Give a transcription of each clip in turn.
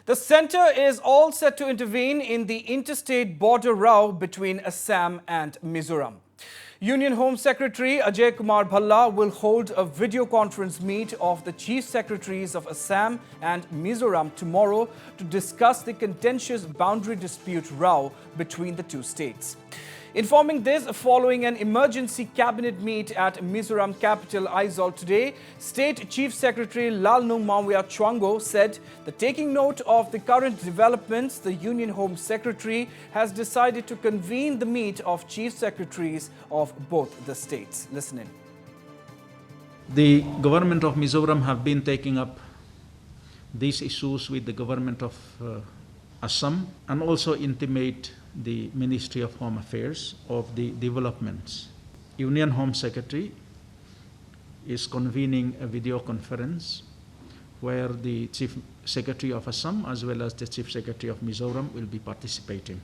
The centre is all set to intervene in the interstate border row between Assam and Mizoram. Union Home Secretary Ajay Kumar Bhalla will hold a video conference meet of the Chief Secretaries of Assam and Mizoram tomorrow to discuss the contentious boundary dispute row between the two states. Informing this following an emergency cabinet meet at Mizoram capital Aizawl today, State Chief Secretary Lalnunmawia Chuaungo said that taking note of the current developments, the Union Home Secretary has decided to convene the meet of Chief Secretaries of both the states. Listen in. The government of Mizoram have been taking up these issues with the government of Assam and also intimate the Ministry of Home Affairs of the developments. Union Home Secretary is convening a video conference where the Chief Secretary of Assam as well as the Chief Secretary of Mizoram will be participating.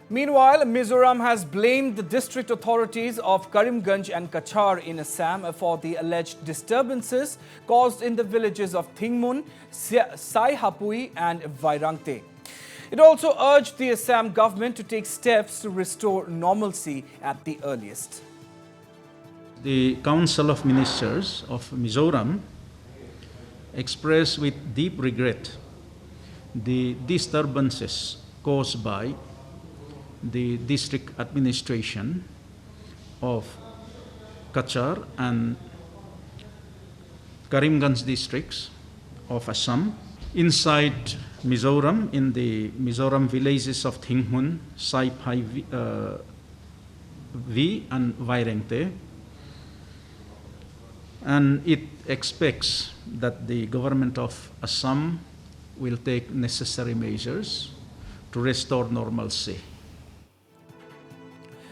Meanwhile, Mizoram has blamed the district authorities of Karimganj and Kachar in Assam for the alleged disturbances caused in the villages of Thingmun, Saihapui and Vairangte. It also urged the Assam government to take steps to restore normalcy at the earliest. The Council of Ministers of Mizoram expressed with deep regret the disturbances caused by the district administration of Kachar and Karimganj districts of Assam. Inside Mizoram, in the Mizoram villages of Thingmun, Saipai V and Vairangte, and it expects that the government of Assam will take necessary measures to restore normalcy.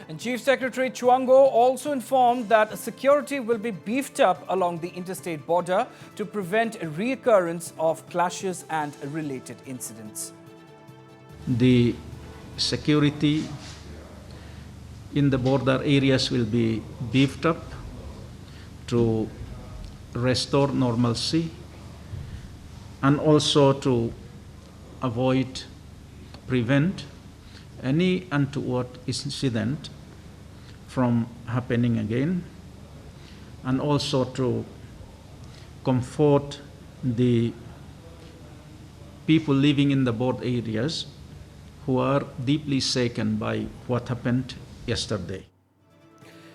And Chief Secretary Chuaungo also informed that security will be beefed up along the interstate border to prevent a reoccurrence of clashes and related incidents. The security in the border areas will be beefed up to restore normalcy and also to prevent any untoward incident from happening again, and also to comfort the people living in the border areas who are deeply shaken by what happened yesterday.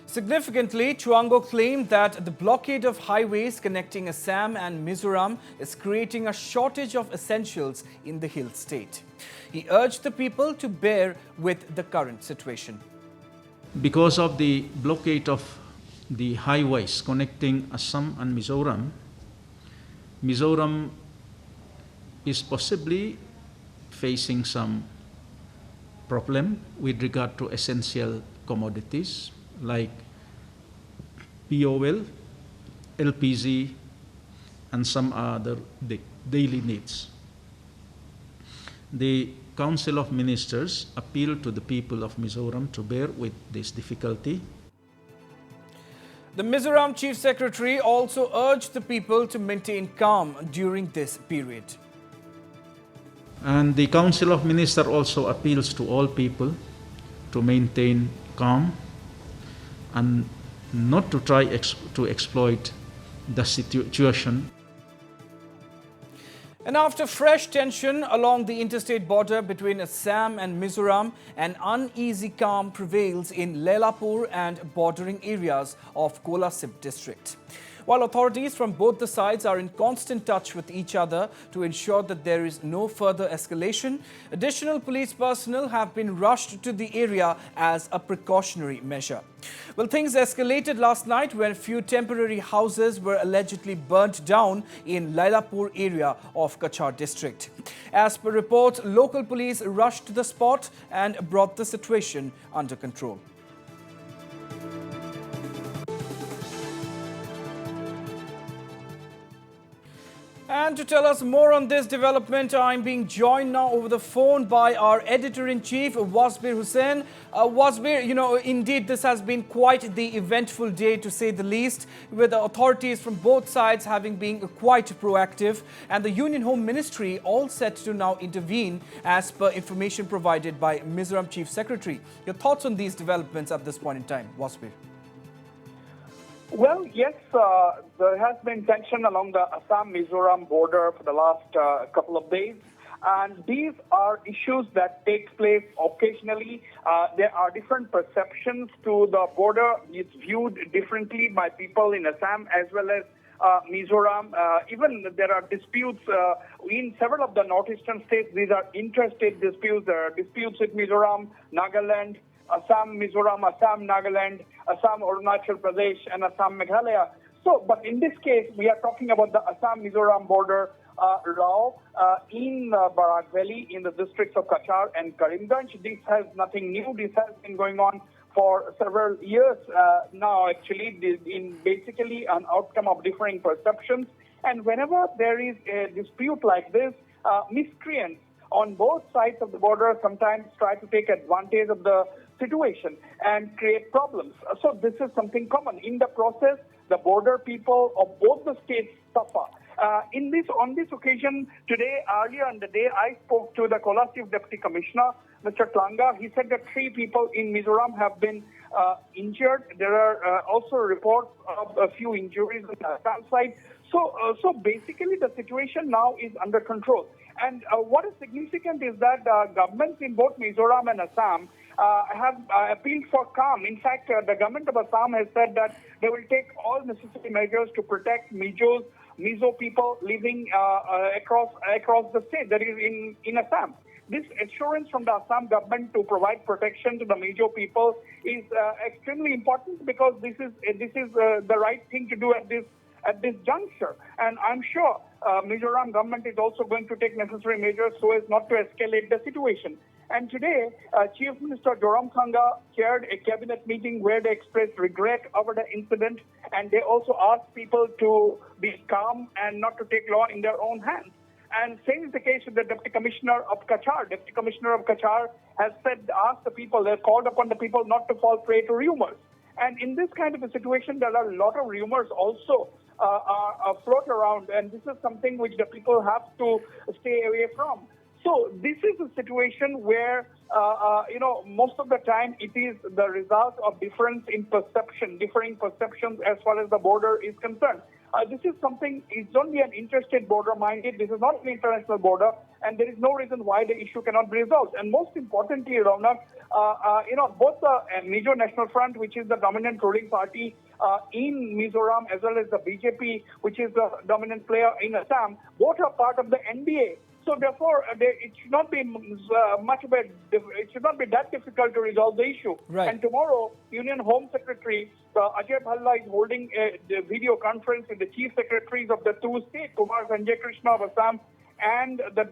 Significantly, Chuaungo claimed that the blockade of highways connecting Assam and Mizoram is creating a shortage of essentials in the hill state. He urged the people to bear with the current situation. Because of the blockade of the highways connecting Assam and Mizoram, Mizoram is possibly facing some problem with regard to essential commodities like POL, LPG, and some other daily needs. The Council of Ministers appealed to the people of Mizoram to bear with this difficulty. The Mizoram Chief Secretary also urged the people to maintain calm during this period. And the Council of Ministers also appeals to all people to maintain calm and not to try to exploit the situation. And after fresh tension along the interstate border between Assam and Mizoram, an uneasy calm prevails in Lailapur and bordering areas of Kolasib district. While authorities from both the sides are in constant touch with each other to ensure that there is no further escalation, additional police personnel have been rushed to the area as a precautionary measure. Well, things escalated last night when a few temporary houses were allegedly burnt down in Lailapur area of Kachar district. As per reports, local police rushed to the spot and brought the situation under control. And to tell us more on this development, I'm being joined now over the phone by our editor-in-chief, Wasbir Hussain. Wasbir, indeed, this has been quite the eventful day, to say the least, with the authorities from both sides having been quite proactive, and the Union Home Ministry all set to now intervene as per information provided by Mizoram Chief Secretary. Your thoughts on these developments at this point in time, Wasbir? Well, yes, there has been tension along the Assam-Mizoram border for the last couple of days. And these are issues that take place occasionally. There are different perceptions to the border. It's viewed differently by people in Assam as well as Mizoram. Even there are disputes in several of the northeastern states. These are interstate disputes. There are disputes with Mizoram, Nagaland, Assam-Mizoram, Assam-Nagaland, Assam-Arunachal Pradesh, and Assam-Meghalaya. So, but in this case, we are talking about the Assam-Mizoram border Rao in Barak Valley in the districts of Kachar and Karimganj. This has nothing new. This has been going on for several years now, actually, in basically an outcome of differing perceptions. And whenever there is a dispute like this, miscreants on both sides of the border sometimes try to take advantage of the situation and create problems. So this is something common. In the process, the border people of both the states suffer. On this occasion, earlier in the day, I spoke to the Kola Chief Deputy Commissioner, Mr. Tlanga. He said that 3 people in Mizoram have been injured. There are also reports of a few injuries on the Assam side. So basically, the situation now is under control. And what is significant is that governments in both Mizoram and Assam have appealed for calm. In fact, the government of Assam has said that they will take all necessary measures to protect Mizo people living across the state, that is in Assam. This assurance from the Assam government to provide protection to the Mizo people is extremely important, because this is the right thing to do at this juncture. And I'm sure Mizoram government is also going to take necessary measures so as not to escalate the situation. And today, Chief Minister Joramthanga chaired a cabinet meeting where they expressed regret over the incident, and they also asked people to be calm and not to take law in their own hands. And same is the case with the Deputy Commissioner of Kachar. Deputy Commissioner of Kachar has called upon the people not to fall prey to rumors. And in this kind of a situation, there are a lot of rumors also float around, and this is something which the people have to stay away from. So this is a situation where, most of the time it is the result of difference in differing perceptions as far as the border is concerned. This is something, it's only an interstate border, minded. This is not an international border, and there is no reason why the issue cannot be resolved. And most importantly, Raunak, both the Mizo National Front, which is the dominant ruling party in Mizoram, as well as the BJP, which is the dominant player in Assam, both are part of the NDA. So therefore, it should not be it should not be that difficult to resolve the issue. Right. And tomorrow, Union Home Secretary Ajay Bhalla is holding a video conference with the Chief Secretaries of the 2 states, Kumar Sanjay Krishna of Assam and the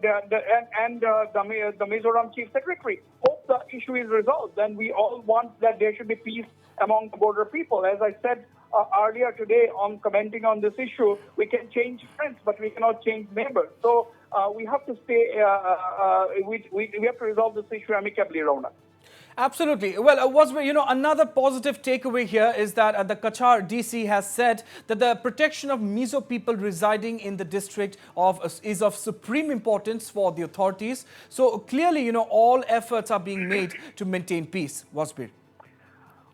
Mizoram Chief Secretary. Hope the issue is resolved. And we all want that there should be peace among the border people. As I said earlier today on commenting on this issue, we can change friends, but we cannot change neighbors. So we have to stay. We have to resolve this issue amicably, Rona. Absolutely. Well, another positive takeaway here is that the Kachar DC has said that the protection of Mizo people residing in the district is of supreme importance for the authorities. So clearly, all efforts are being made to maintain peace. Wasbir.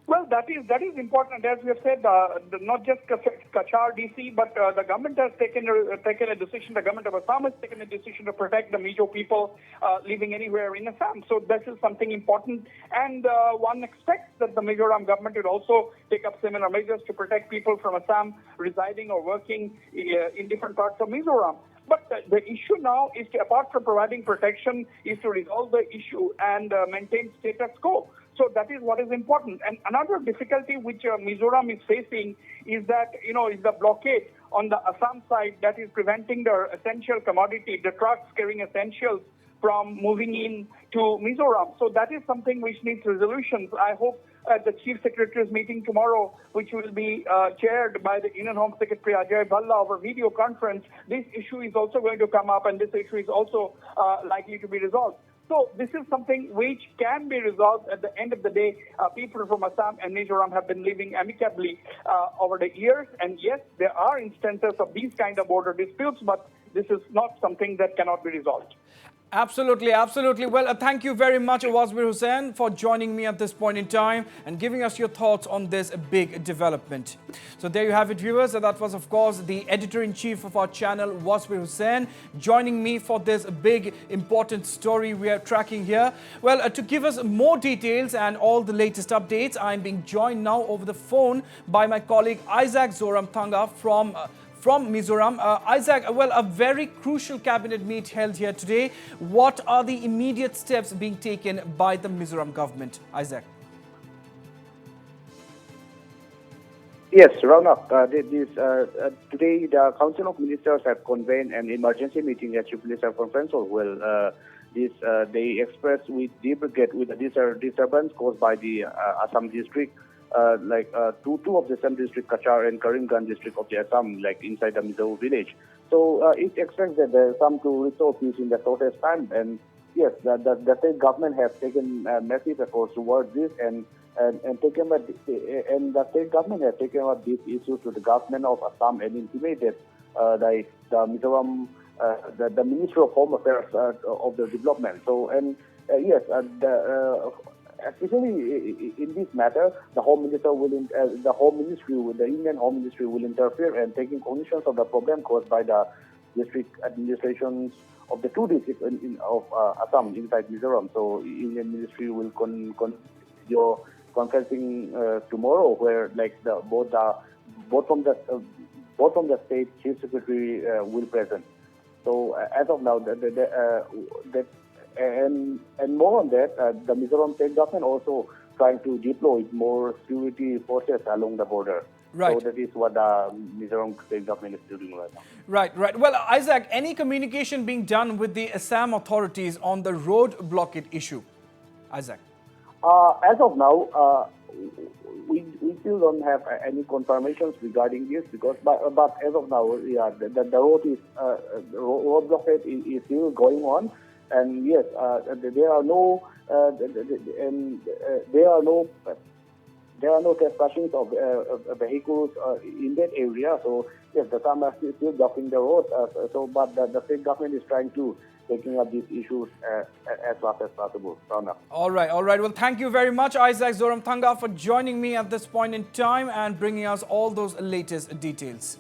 Well, that is important. As we have said, not just Kachar DC, but the government has taken a decision. The government of Assam has taken a decision to protect the Mizo people living anywhere in Assam. So this is something important, and one expects that the Mizoram government will also take up similar measures to protect people from Assam residing or working in different parts of Mizoram. But the issue now is to, apart from providing protection, is to resolve the issue and maintain status quo. So that is what is important. And another difficulty which Mizoram is facing is that, is the blockade on the Assam side that is preventing the essential commodity, the trucks carrying essentials, from moving in to Mizoram. So that is something which needs resolutions. I hope at the Chief Secretaries meeting tomorrow, which will be chaired by the Union Home Secretary Ajay Bhalla over video conference, this issue is also going to come up, and this issue is also likely to be resolved. So this is something which can be resolved at the end of the day. People from Assam and Mizoram have been living amicably over the years. And yes, there are instances of these kind of border disputes, but this is not something that cannot be resolved. Absolutely, absolutely. Well, thank you very much, Awazmir Hussain, for joining me at this point in time and giving us your thoughts on this big development. So there you have it, viewers. That was, of course, the editor-in-chief of our channel, Awazmir Hussain, joining me for this big, important story we are tracking here. Well, to give us more details and all the latest updates, I'm being joined now over the phone by my colleague Zoram Thanga from Mizoram. Isaac, well, a very crucial cabinet meet held here today. What are the immediate steps being taken by the Mizoram government? Isaac. Yes, Raunak, today the Council of Ministers have convened an emergency meeting at Chief Minister Conference Hall. Well, they expressed with deep regret with the disturbance caused by the Assam district. Two of the Assam district, Kachar and Karimganj district of the Assam, like inside the Mizo village. So it expects that there is some to restore peace in the shortest time. And yes, the state government has taken massive efforts towards this, and the state government has taken up these issues to the government of Assam and intimated the Mizoram, the Ministry of Home Affairs of the development. So yes, especially in this matter, the Home Ministry the Indian Home Ministry will interfere and taking cognizance of the problem caused by the district administrations of the two districts of Assam inside Mizoram. So Indian Ministry will your conferencing tomorrow, where both from the state Chief Secretary will present. So as of now, and more on that, the Mizoram state government also trying to deploy more security forces along the border. Right. So that is what the Mizoram state government is doing right now. Right. Well, Isaac, any communication being done with the Assam authorities on the road blockade issue? Isaac. As of now, we still don't have any confirmations regarding this, because but as of now, yeah, the road blockade is still going on. And yes, there are no trespassings of vehicles in that area. So yes, the Assam are still blocking the road. But the state government is trying to taking up these issues as fast as possible. All right. Well, thank you very much, Zoram Thanga, for joining me at this point in time and bringing us all those latest details.